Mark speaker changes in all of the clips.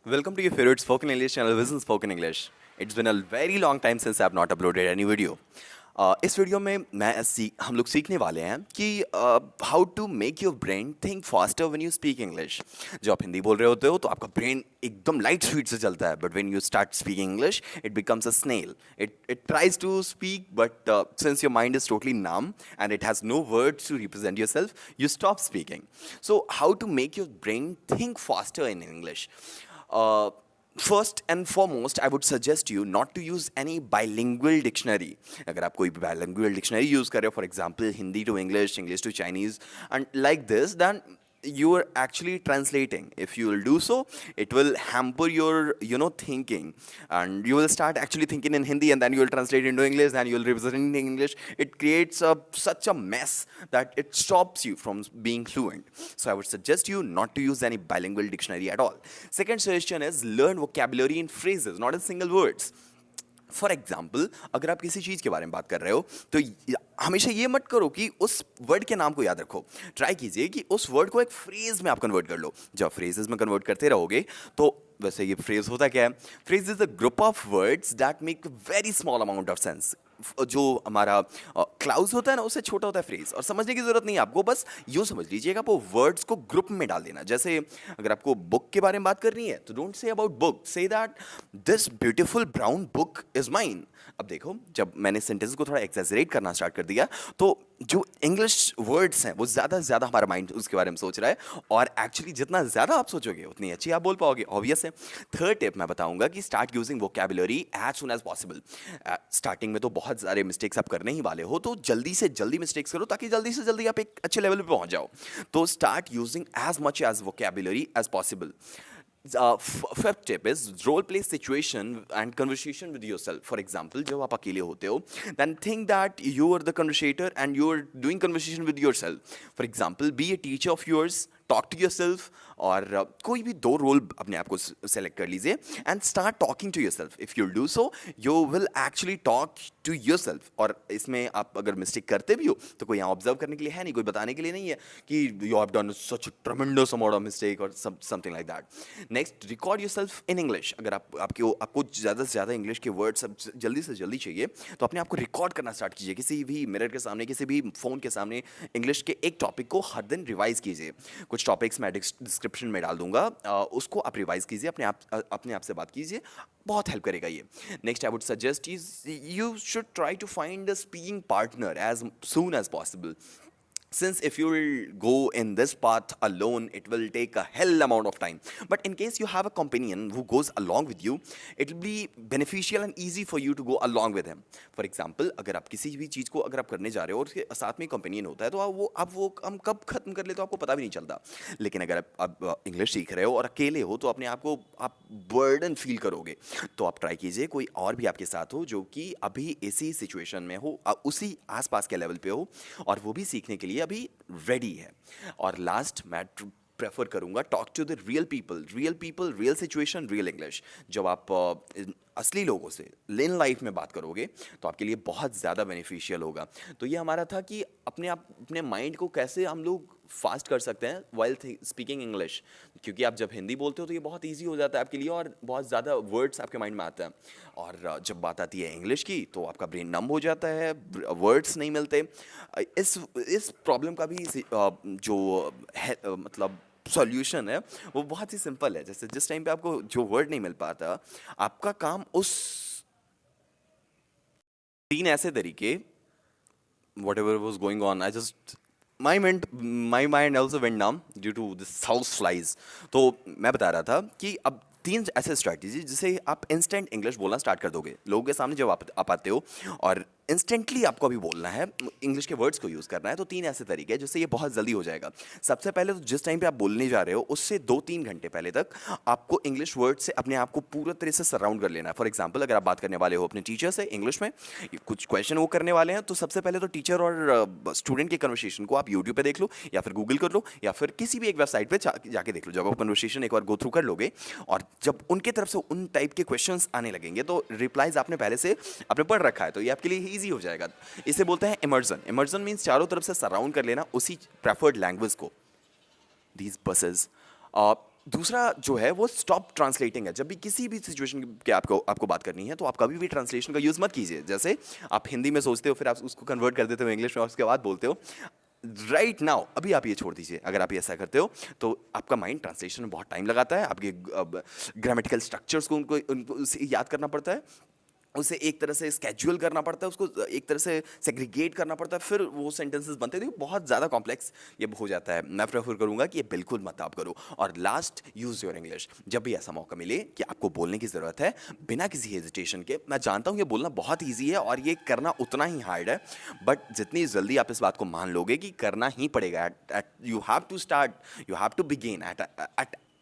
Speaker 1: Welcome to your favorite spoken English channel, Vision Spoken English. It's been a very long time since I have not uploaded any video. इस video में हम लोग सीखने वाले हैं कि how to make your brain think faster when you speak English. जब आप हिंदी बोल रहे होते हो तो आपका ब्रेन एकदम लाइट स्पीड से चलता है, but when you start speaking English it becomes a snail. It tries to speak, but since your mind is totally numb and it has no words to represent yourself, you stop speaking. So how to make your brain think faster in English? Uh, First and foremost, I would suggest you not to use any bilingual dictionary. अगर आप कोई bilingual dictionary use कर रहे हो, for example, Hindi to English, English to Chinese, and like this, then you are actually translating. If you will do so, it will hamper your thinking, and you will start actually thinking in Hindi, and then you will translate into English, and you will represent in English. It creates such a mess that it stops you from being fluent. So I would suggest you not to use any bilingual dictionary at all. Second suggestion is learn vocabulary in phrases, not in single words. For example, अगर आप किसी चीज़ के बारे में बात कर रहे हो तो हमेशा ये मत करो कि उस वर्ड के नाम को याद रखो। ट्राई कीजिए कि उस वर्ड को एक फ्रेज में आप कन्वर्ट कर लो। जब फ्रेजेस में कन्वर्ट करते रहोगे तो वैसे ये फ्रेज होता क्या है? Phrase is a group of words that make very small amount of sense. जो हमारा क्लाउज होता है ना, उससे छोटा होता है फ्रेज, और समझने की जरूरत नहीं है आपको, बस यूँ समझ लीजिएगा आप वो वर्ड्स को ग्रुप में डाल देना। जैसे अगर आपको बुक के बारे में बात करनी है तो don't say about book, say that this beautiful brown book is mine. अब देखो, जब मैंने सेंटेंस को थोड़ा एक्सेजरेट करना स्टार्ट कर दिया तो जो इंग्लिश वर्ड्स हैं वो ज़्यादा से ज़्यादा हमारा माइंड उसके बारे में सोच रहा है, और एक्चुअली जितना ज़्यादा आप सोचोगे उतनी अच्छी आप बोल पाओगे, ऑब्वियस है। थर्ड टिप मैं बताऊंगा कि start using vocabulary as soon as possible. Starting में तो बहुत सारे मिस्टेक्स आप करने ही वाले हो, तो जल्दी से जल्दी मिस्टेक्स करो ताकि जल्दी से जल्दी आप एक अच्छे लेवल पे पहुंच जाओ। तो start using as much as vocabulary as possible. Fifth tip is role play situation and conversation with yourself. For example, जब आप अकेले होते हो, then think that you are the conversator and you are doing conversation with yourself. For example, be a teacher of yours, talk to yourself, और कोई भी दो role अपने आप को सेलेक्ट कर लीजिए and start talking to yourself. If you do so you will actually talk to yourself. और इसमें आप अगर मिस्टेक करते भी हो तो कोई यहाँ ऑब्जर्व करने के लिए है नहीं, कोई बताने के लिए नहीं है कि you have done such a tremendous amount of mistake और something like that. Next, record yourself in English. अगर आपको ज़्यादा से ज़्यादा इंग्लिश के वर्ड सब जल्दी से जल्दी चाहिए तो अपने आप को रिकॉर्ड करना स्टार्ट कीजिए. किसी भी मिरर के सामने, किसी भी फ़ोन के सामने इंग्लिश के एक टॉपिक को हर दिन रिवाइज कीजिए. कुछ टॉपिक्स मैं डिस्क्रिप्शन में डाल दूंगा, उसको आप रिवाइज कीजिए, अपने आप से बात कीजिए, बहुत हेल्प करेगा ये. Next, I would suggest is you should try to find a speaking partner as soon as possible. Since if you will go in this path alone, it will take a hell amount of time, but in case you have a companion who goes along with you, it will be beneficial and easy for you to go along with him. For example, अगर आप किसी भी चीज़ को अगर आप करने जा रहे हो और उसके साथ में कंपेनियन होता है तो आप वो हम कब खत्म कर ले तो आपको पता भी नहीं चलता. लेकिन अगर आप इंग्लिश सीख रहे हो और अकेले हो तो अपने आप को आप बर्डन फील करोगे. तो आप ट्राई कीजिए कोई और भी आपके साथ हो जो कि अभी इसी सिचुएशन में हो, उसी आसपास के लेवल पे हो, और वो भी सीखने के लिए अभी रेडी है. और लास्ट, मैं प्रेफर करूंगा talk to the real people, real situation, real English. जब आप असली लोगों से इन लाइफ में बात करोगे तो आपके लिए बहुत ज़्यादा बेनिफिशियल होगा. तो ये हमारा था कि अपने माइंड को कैसे हम लोग फास्ट कर सकते हैं वाइल स्पीकिंग इंग्लिश. क्योंकि आप जब हिंदी बोलते हो तो ये बहुत ईजी हो जाता है आपके लिए और बहुत ज़्यादा वर्ड्स आपके माइंड में आते हैं. और जब बात आती है इंग्लिश की तो आपका ब्रेन नम हो जाता है, वर्ड्स नहीं मिलते. इस प्रॉब्लम का भी जो है मतलब सॉल्यूशन है वो बहुत ही सिंपल है. जैसे जिस टाइम पे आपको जो वर्ड नहीं मिल पाता, आपका काम उस तीन ऐसे तरीके, whatever was going on, I just my mind also went numb due to this house flies. तो मैं बता रहा था कि अब तीन ऐसे स्ट्रैटेजी जिसे आप इंस्टेंट इंग्लिश बोलना स्टार्ट कर दोगे लोगों के सामने जब आप आते हो और इंस्टेंटली आपको अभी बोलना है, इंग्लिश के वर्ड्स को यूज़ करना है. तो तीन ऐसे तरीके हैं जिससे ये बहुत जल्दी हो जाएगा. सबसे पहले तो जिस टाइम पे आप बोलने जा रहे हो उससे 2-3 घंटे पहले तक आपको इंग्लिश वर्ड से अपने आप को पूरा तरह से सराउंड कर लेना है. फॉर एग्जाम्पल, अगर आप बात करने वाले हो अपने टीचर से इंग्लिश में, कुछ क्वेश्चन वो करने वाले हैं, तो सबसे पहले तो टीचर और स्टूडेंट के कन्वर्सेशन को आप यूट्यूब पे देख लो या फिर गूगल कर लो या फिर किसी भी एक वेबसाइट पे जाके देख लो. जब आप कन्वर्सेशन एक बार गो थ्रू कर लोगे और जब उनके तरफ से उन टाइप के क्वेश्चंस आने लगेंगे तो रिप्लाईज आपने पहले से आपने पढ़ रखा है, तो ये आपके लिए ईजी हो जाएगा. इसे बोलते हैं इमर्जन. इमर्जन मीन्स चारों तरफ से सराउंड कर लेना उसी प्रेफर्ड लैंग्वेज को. दीज बसेस दूसरा जो है वो स्टॉप ट्रांसलेटिंग है। जब भी किसी भी सिचुएशन के आपको आपको बात करनी है तो आप कभी भी ट्रांसलेशन का यूज़ मत कीजिए। जैसे आप हिंदी में सोचते हो, फिर आप उसको कन्वर्ट कर देते हो इंग्लिश में और उसके बाद बोलते हो। राइट नाउ अभी आप ये छोड़ दीजिए। अगर आप ये ऐसा करते हो तो आपका माइंड ट्रांसलेशन में बहुत टाइम लगाता है, आपके ग्रामेटिकल स्ट्रक्चर्स को उनको याद करना पड़ता है, उसे एक तरह से स्केड्यूल करना पड़ता है, उसको एक तरह से सेग्रीगेट करना पड़ता है, फिर वो सेंटेंसेस बनते हैं। बहुत ज़्यादा कॉम्प्लेक्स ये हो जाता है। मैं प्रेफर करूंगा कि ये बिल्कुल मत आप करो। और लास्ट, यूज़ योर इंग्लिश। जब भी ऐसा मौका मिले कि आपको बोलने की ज़रूरत है बिना किसी हेजिटेशन के, मैं जानता हूँ ये बोलना बहुत ईजी है और ये करना उतना ही हार्ड है, बट जितनी जल्दी आप इस बात को मान लोगे कि करना ही पड़ेगा, you have to start, you have to begin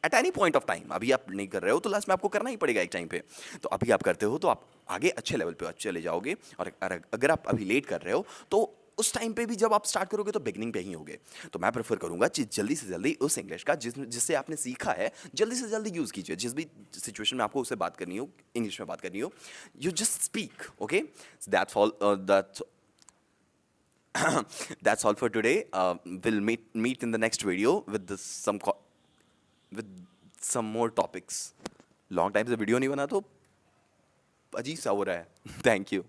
Speaker 1: at any point of time. अभी आप नहीं कर रहे हो तो लास्ट में आपको करना ही पड़ेगा एक टाइम पे। तो अभी आप करते हो तो आप आगे अच्छे लेवल पे चले जाओगे। और अगर आप अभी लेट कर रहे हो तो उस टाइम पे भी जब आप स्टार्ट करोगे तो बिगनिंग पे ही होगे। तो मैं प्रेफर करूंगा कि जल्दी से जल्दी उस इंग्लिश का जिससे आपने सीखा है जल्दी से जल्दी यूज़ कीजिए। जिस भी सिचुएशन में आपको उससे बात करनी हो, इंग्लिश में बात करनी हो, you just speak. Okay, that's all, that's all for today. We'll meet in the next video with with some more topics. Long time से वीडियो नहीं बना तो अजीब सा हो रहा है। Thank you.